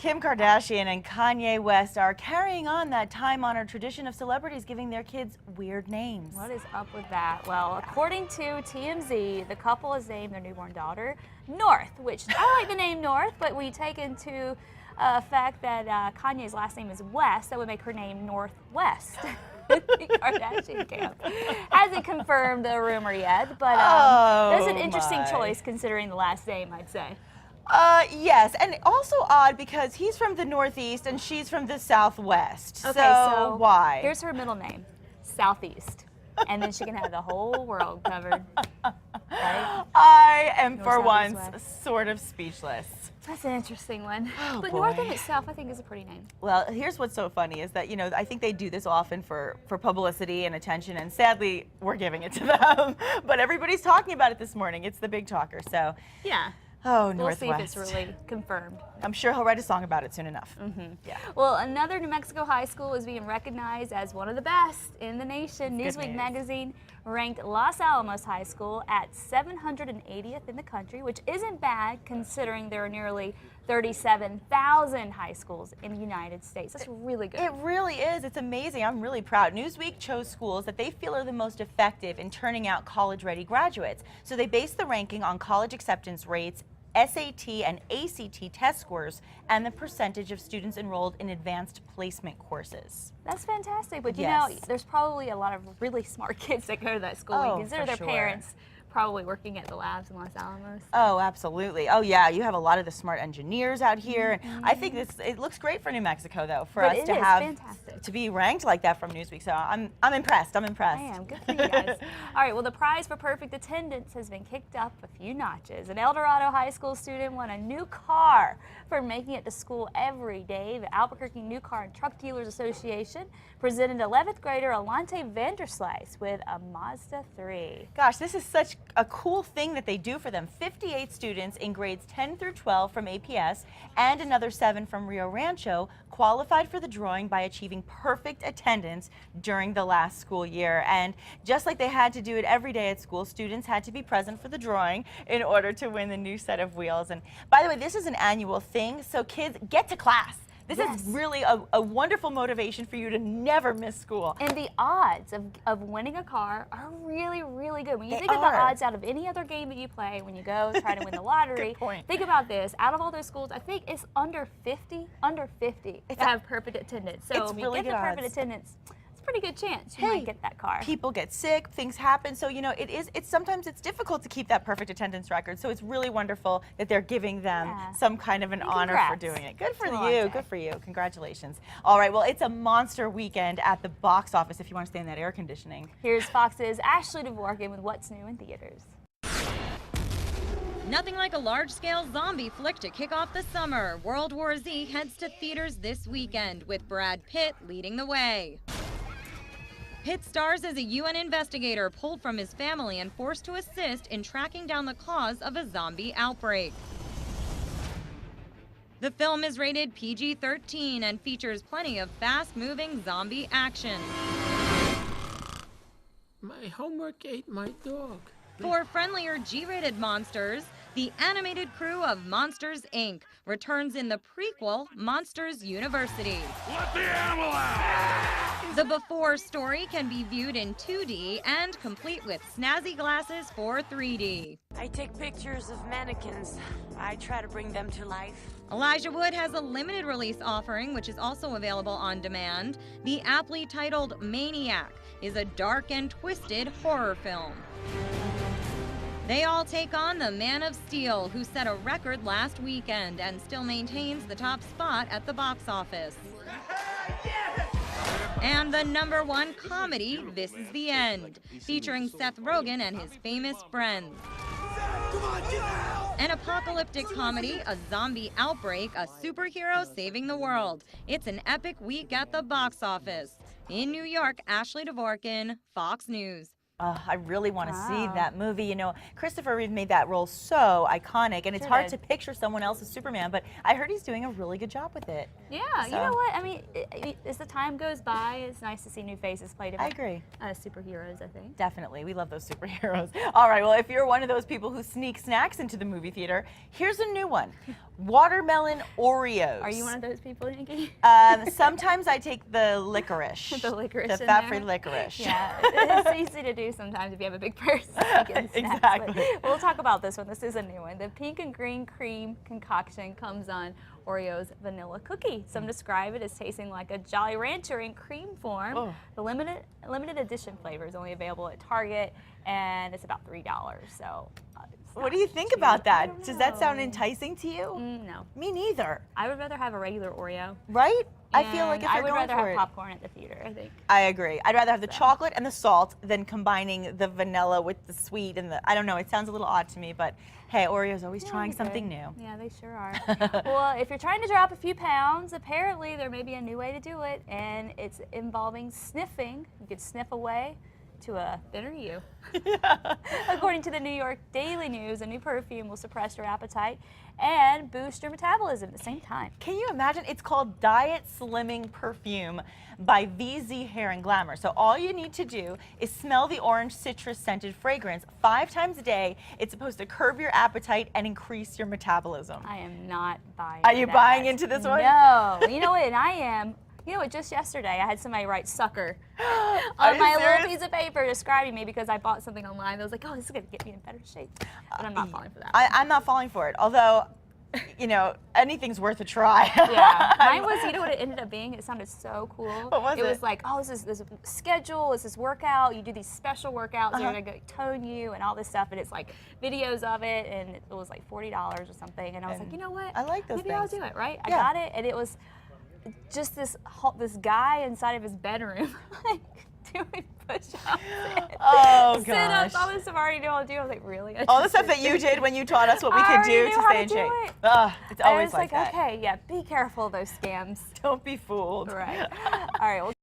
Kim Kardashian and Kanye West are carrying on that time-honored tradition of celebrities giving their kids weird names. What is up with that? Well, according to TMZ, the couple has named their newborn daughter North, which I like the name North, but we take into fact that Kanye's last name is West, that would make her name Northwest. The Kardashian camp hasn't confirmed the rumor yet, but there's an interesting choice considering the last name, I'd say. Yes, and also odd because he's from the Northeast and she's from the Southwest. Okay, so why? Here's her middle name, Southeast, and then she can have the whole world covered. Right? I am, North, for South, once, East, West. sort of speechless. That's an interesting one. Oh, but boy. North in itself, I think, is a pretty name. Well, here's what's so funny is that, I think they do this often for publicity and attention, and sadly, we're giving it to them. But everybody's talking about it this morning. It's the big talker, so. Yeah. Oh, We'll Northwest. see if it's really confirmed. I'm sure he'll write a song about it soon enough. Yeah. Well, another New Mexico high school is being recognized as one of the best in the nation. Newsweek magazine ranked Los Alamos High School at 780th in the country, which isn't bad considering there are nearly 37,000 high schools in the United States. That's really good. It really is. It's amazing. I'm really proud. Newsweek chose schools that they feel are the most effective in turning out college-ready graduates. So they based the ranking on college acceptance rates, SAT and ACT test scores, and the percentage of students enrolled in advanced placement courses. That's fantastic, but you Yes. know, there's probably a lot of really smart kids that go to that school and consider their parents probably working at the labs in Los Alamos. Oh, absolutely. Oh, yeah. You have a lot of the smart engineers out here. I think it looks great for New Mexico, though, for us to have to be ranked like that from Newsweek. So I'm impressed. I'm impressed. I am. Good for you guys. All right. Well, the prize for perfect attendance has been kicked up a few notches. An El Dorado High School student won a new car for making it to school every day. The Albuquerque New Car and Truck Dealers Association presented 11th grader Alante Vanderslice with a Mazda 3. Gosh, this is such a cool thing that they do for them. 58 students in grades 10 through 12 from APS and another 7 from Rio Rancho qualified for the drawing by achieving perfect attendance during the last school year. And just like they had to do it every day at school, students had to be present for the drawing in order to win the new set of wheels. And by the way, this is an annual thing, so kids, get to class. This is really a wonderful motivation for you to never miss school. And the odds of winning a car are really, really good. When you think of the odds out of any other game that you play, when you go try to win the lottery, Good point. Think about this. Out of all those schools, I think it's under 50 to have perfect attendance. So if you really get the perfect attendance, it's a pretty good chance you might get that car. People get sick, things happen, so sometimes it's difficult to keep that perfect attendance record. So it's really wonderful that they're giving them some kind of an honor for doing it. Good for you. Good for you. Congratulations. All right, well, it's a monster weekend at the box office if you want to stay in that air conditioning. Here's Fox's Ashley Dvorkin with what's new in theaters. Nothing like a large-scale zombie flick to kick off the summer. World War Z heads to theaters this weekend with Brad Pitt leading the way. Pitt stars as a UN investigator pulled from his family and forced to assist in tracking down the cause of a zombie outbreak. The film is rated PG-13 and features plenty of fast-moving zombie action. My homework ate my dog. For friendlier G-rated monsters, the animated crew of Monsters, Inc. returns in the prequel, Monsters University. Let the animal out! The before story can be viewed in 2D and complete with snazzy glasses for 3D. I take pictures of mannequins. I try to bring them to life. Elijah Wood has a limited release offering, which is also available on demand. The aptly titled Maniac is a dark and twisted horror film. They all take on the Man of Steel, who set a record last weekend and still maintains the top spot at the box office. And the #1 comedy, This Is the End, featuring Seth Rogen and his famous friends. An apocalyptic comedy, a zombie outbreak, a superhero saving the world. It's an epic week at the box office. In New York, Ashley Dvorkin, Fox News. I really want to see Wow. that movie. You know, Christopher Reeve made that role so iconic, and it's Sure hard did. to picture someone else as Superman, but I heard he's doing a really good job with it. Yeah, you So- know what? I mean, as the time goes by, it's nice to see new faces play I different agree. superheroes, I think. Definitely. We love those superheroes. All right, well, if you're one of those people who sneak snacks into the movie theater, here's a new one. Watermelon Oreos. Are you one of those people, Nikki? Sometimes I take the licorice. The licorice The in fat-free there? licorice. Yeah, it's easy to do sometimes if you have a big purse. You get snacks, Exactly. but we'll talk about this one. This is a new one. The pink and green cream concoction comes on Oreo's vanilla cookie. Some describe it as tasting like a Jolly Rancher in cream form. Oh. The limited edition flavor is only available at Target, and it's about $3. So. It's What not do you think cheap. about I that? don't Does that sound know. enticing to you? No. Me neither. I would rather have a regular Oreo. Right? I feel like and if I you're would going rather for have it. popcorn at the theater, I think. I agree. I'd rather have the So. chocolate and the salt than combining the vanilla with the sweet and the, I don't know, it sounds a little odd to me, but hey, Oreo's always Yeah, trying they're something good. new. Yeah, they sure are. Well, if you're trying to drop a few pounds, apparently there may be a new way to do it, and it's involving sniffing. You could sniff away to a thinner you. According to the New York Daily News, a new perfume will suppress your appetite and boost your metabolism at the same time. Can you imagine? It's called Diet Slimming Perfume by VZ Hair and Glamour. So all you need to do is smell the orange citrus scented fragrance 5 times a day. It's supposed to curb your appetite and increase your metabolism. I am not buying Are you that. buying into this one? No. You know what? And I am. You know what? Just yesterday, I had somebody write "sucker" Are on you my serious? little piece of paper describing me because I bought something online. I was like, "Oh, this is gonna get me in better shape," but I'm not falling for that. I'm not falling for it, although, you know, anything's worth a try. Yeah, mine was. You know what it ended up being? It sounded so cool. What was it? it? Was like, oh, this is schedule. This is workout. You do these special workouts. Uh-huh. They're gonna go tone you and all this stuff. And it's like videos of it, and it was like $40 or something. And I was like, you know what? I like those Maybe I'll things. do it. Right? Yeah. I got it, and it was just this guy inside of his bedroom, like doing push-ups. Oh, Sit-ups, gosh. all this stuff I already knew how to do. I was like, really? All the stuff that you did when you taught us what we I could already do knew to how stay to in do shape. it. Ugh, it's I always was like that. okay, yeah, be careful of those scams. Don't be fooled. Right. All right. Well,